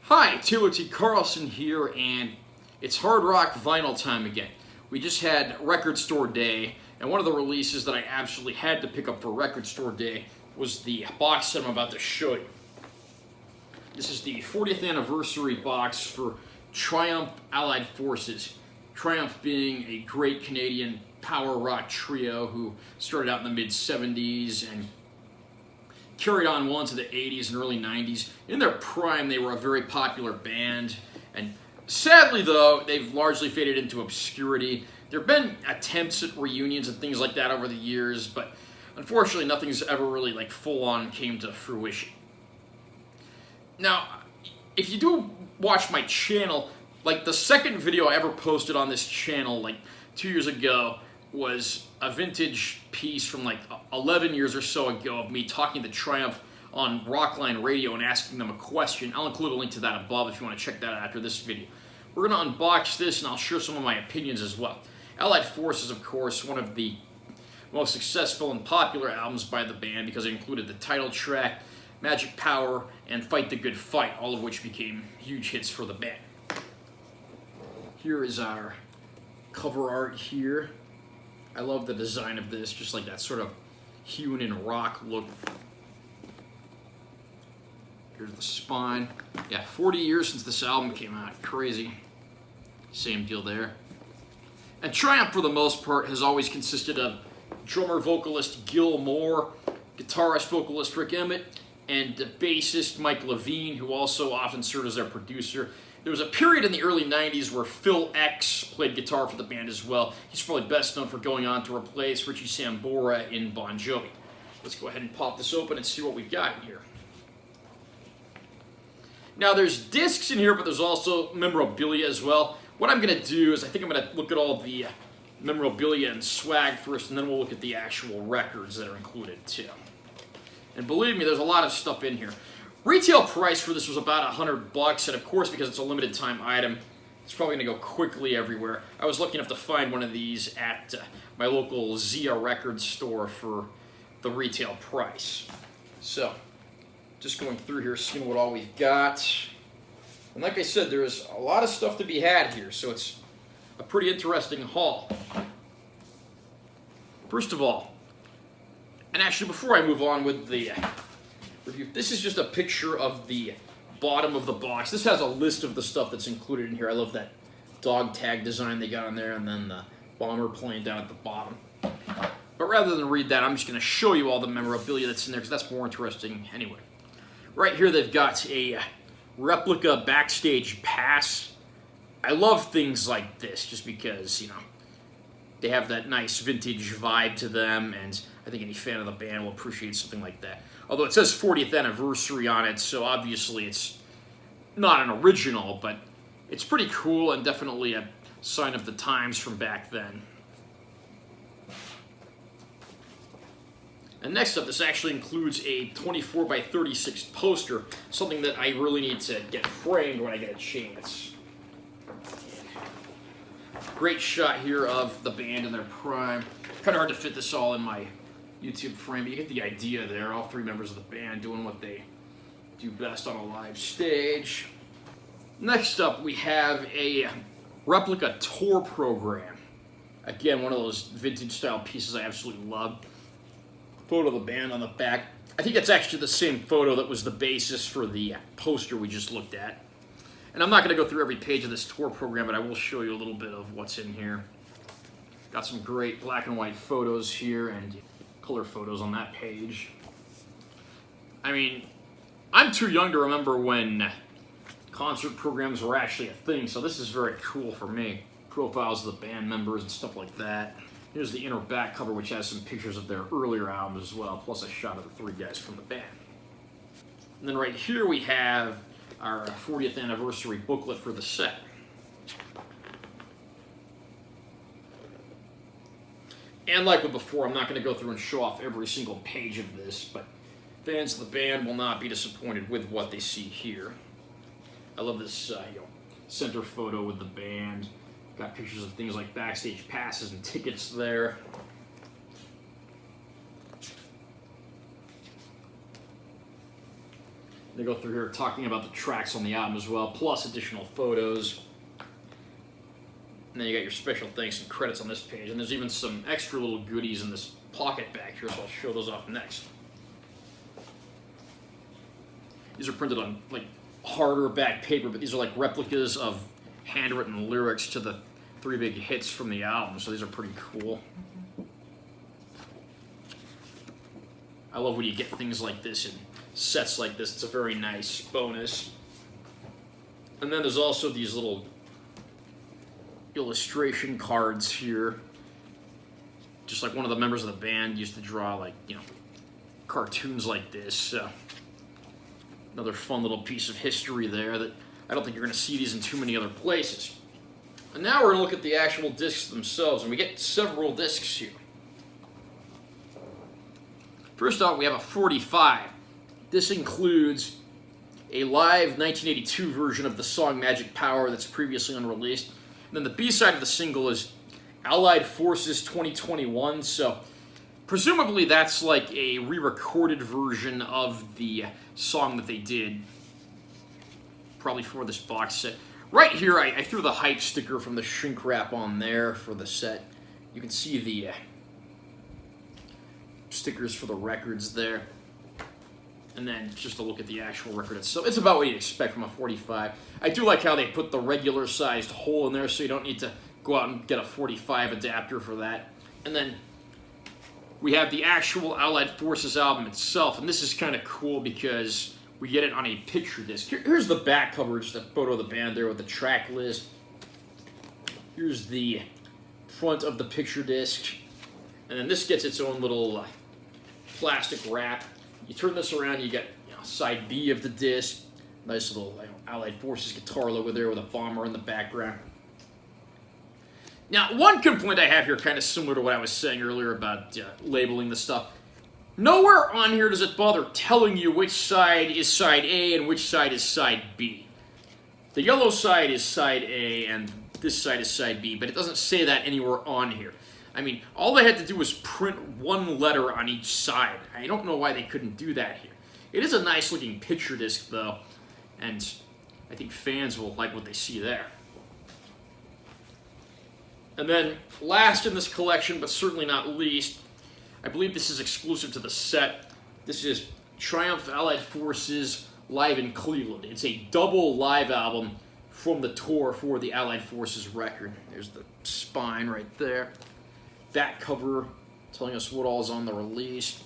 Hi, Taylor T. Carlson here, and it's hard rock vinyl time again. We just had Record Store Day, and one of the releases that I absolutely had to pick up for Record Store Day was the box set I'm about to show you. This is the 40th anniversary box for Triumph Allied Forces. Triumph being a great Canadian power rock trio who started out in the mid-70s and carried on well into the 80s and early 90s. In their prime, they were a very popular band, and sadly, though, they've largely faded into obscurity. There have been attempts at reunions and things like that over the years, but unfortunately, nothing's ever really full-on came to fruition. Now, if you do watch my channel, the second video I ever posted on this channel, 2 years ago, was a vintage piece from 11 years or so ago of me talking to Triumph on Rockline Radio and asking them a question. I'll include a link to that above if you want to check that out after this video. We're going to unbox this and I'll share some of my opinions as well. Allied Forces, of course, one of the most successful and popular albums by the band because it included the title track, Magic Power, and Fight the Good Fight, all of which became huge hits for the band. Here is our cover art here. I love the design of this, just like that sort of hewn in rock look. Here's the spine. Yeah, 40 years since this album came out. Crazy. Same deal there. And Triumph, for the most part, has always consisted of drummer vocalist Gil Moore, guitarist vocalist Rick Emmett, and the bassist Mike Levine, who also often served as their producer. There was a period in the early 90s where Phil X played guitar for the band as well. He's probably best known for going on to replace Richie Sambora in Bon Jovi. Let's go ahead and pop this open and see what we've got in here. Now, there's discs in here, but there's also memorabilia as well. What I'm going to do is I think I'm going to look at all the memorabilia and swag first, and then we'll look at the actual records that are included too. And believe me, there's a lot of stuff in here. Retail price for this was about $100, and of course, because it's a limited time item, it's probably going to go quickly everywhere. I was lucky enough to find one of these at my local Zia record store for the retail price. So, just going through here, seeing what all we've got. And like I said, there's a lot of stuff to be had here, so it's a pretty interesting haul. First of all, and actually before I move on with the review, this is just a picture of the bottom of the box. This has a list of the stuff that's included in here. I love that dog tag design they got on there, and then the bomber plane down at the bottom. But rather than read that, I'm just going to show you all the memorabilia that's in there, because that's more interesting anyway. Right here they've got a replica backstage pass. I love things like this just because, they have that nice vintage vibe to them, and I think any fan of the band will appreciate something like that. Although it says 40th anniversary on it, so obviously it's not an original, but it's pretty cool and definitely a sign of the times from back then. And next up, this actually includes a 24 by 36 poster, something that I really need to get framed when I get a chance. Great shot here of the band in their prime. Kind of hard to fit this all in my YouTube frame, but you get the idea there. All three members of the band doing what they do best on a live stage. Next up, we have a replica tour program. Again, one of those vintage style pieces I absolutely love. Photo of the band on the back. I think that's actually the same photo that was the basis for the poster we just looked at. And I'm not going to go through every page of this tour program, but I will show you a little bit of what's in here. Got some great black and white photos here and color photos on that page. I mean, I'm too young to remember when concert programs were actually a thing, so this is very cool for me. Profiles of the band members and stuff like that. Here's the inner back cover, which has some pictures of their earlier albums as well, plus a shot of the three guys from the band. And then right here we have our 40th anniversary booklet for the set. And like with before, I'm not going to go through and show off every single page of this, but fans of the band will not be disappointed with what they see here. I love this center photo with the band. Got pictures of things like backstage passes and tickets there. They go through here talking about the tracks on the album as well, plus additional photos. And then you got your special thanks and credits on this page. And there's even some extra little goodies in this pocket back here, so I'll show those off next. These are printed on like harder back paper, but these are like replicas of handwritten lyrics to the 3 big hits from the album, so these are pretty cool. I love when you get things like this in sets like this. It's a very nice bonus. And then there's also these little illustration cards here. Just like one of the members of the band used to draw, like, you know, cartoons like this. Another fun little piece of history there that I don't think you're going to see these in too many other places. And now we're going to look at the actual discs themselves, and we get several discs here. First off, we have a 45. This includes a live 1982 version of the song Magic Power that's previously unreleased. And then the B-side of the single is Allied Forces 2021, so presumably that's like a re-recorded version of the song that they did, probably for this box set. Right here, I threw the hype sticker from the shrink wrap on there for the set. You can see the stickers for the records there. And then just a look at the actual record itself. It's about what you'd expect from a 45. I do like how they put the regular sized hole in there, so you don't need to go out and get a 45 adapter for that. And then we have the actual Allied Forces album itself, and this is kind of cool because we get it on a picture disc. Here's the back cover, just a photo of the band there with the track list. Here's the front of the picture disc. And then this gets its own little plastic wrap. You turn this around, you get, you know, side B of the disc. Nice little, you know, Allied Forces guitar logo there with a bomber in the background. Now, one complaint I have here, kind of similar to what I was saying earlier about labeling the stuff. Nowhere on here does it bother telling you which side is side A and which side is side B. The yellow side is side A and this side is side B, but it doesn't say that anywhere on here. I mean, all they had to do was print one letter on each side. I don't know why they couldn't do that here. It is a nice looking picture disc though, and I think fans will like what they see there. And then last in this collection, but certainly not least, I believe this is exclusive to the set. This is Triumph Allied Forces Live in Cleveland. It's a double live album from the tour for the Allied Forces record. There's the spine right there. Back cover telling us what all is on the release.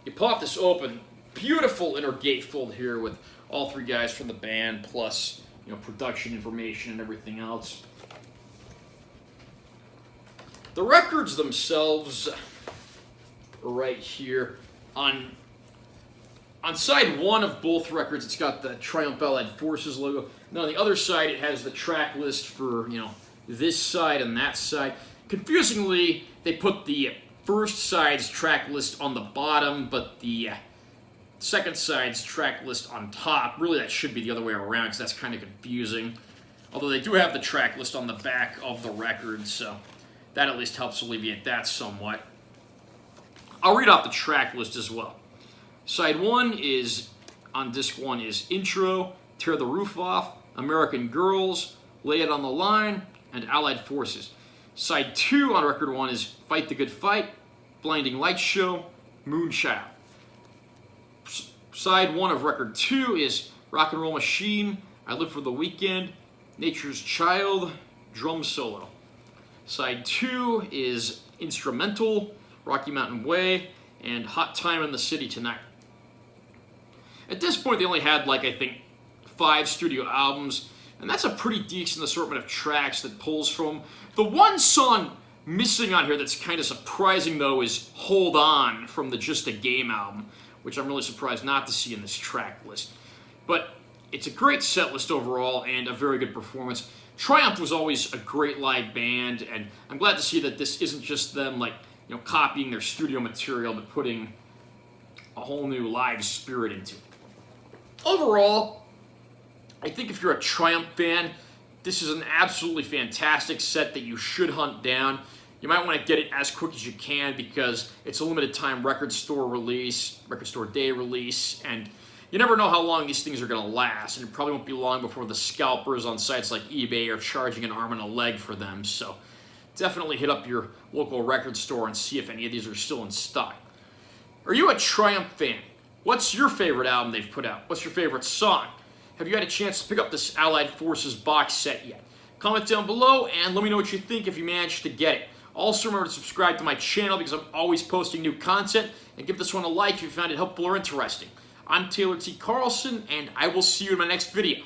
You pop this open, beautiful inner gatefold here with all 3 guys from the band, plus, you know, production information and everything else. The records themselves are right here. On side 1 of both records, it's got the Triumph Allied Forces logo. Now on the other side, it has the track list for, you know, this side and that side. Confusingly, they put the first side's track list on the bottom, but the second side's track list on top. Really, that should be the other way around, because that's kind of confusing. Although they do have the track list on the back of the record, so that at least helps alleviate that somewhat. I'll read off the track list as well. Side 1 is, on disc 1, is Intro, Tear the Roof Off, American Girls, Lay It on the Line, and Allied Forces. Side 2 on record 1 is Fight the Good Fight, Blinding Lights Show, Moonchild. Side 1 of record 2 is Rock and Roll Machine, I Live for the Weekend, Nature's Child, Drum Solo. Side 2 is Instrumental, Rocky Mountain Way, and Hot Time in the City Tonight. At this point, they only had, like, I think, 5 studio albums, and that's a pretty decent assortment of tracks that pulls from. The one song missing on here that's kind of surprising, though, is Hold On from the Just a Game album, which I'm really surprised not to see in this track list. But it's a great set list overall and a very good performance. Triumph was always a great live band, and I'm glad to see that this isn't just them, like, you know, copying their studio material, but putting a whole new live spirit into it. Overall, I think if you're a Triumph fan, this is an absolutely fantastic set that you should hunt down. You might want to get it as quick as you can because it's a limited time record store day release, and you never know how long these things are going to last, and it probably won't be long before the scalpers on sites like eBay are charging an arm and a leg for them. So definitely hit up your local record store and see if any of these are still in stock. Are you a Triumph fan? What's your favorite album they've put out? What's your favorite song? Have you had a chance to pick up this Allied Forces box set yet? Comment down below and let me know what you think if you managed to get it. Also, remember to subscribe to my channel because I'm always posting new content, and give this one a like if you found it helpful or interesting. I'm Taylor T. Carlson, and I will see you in my next video.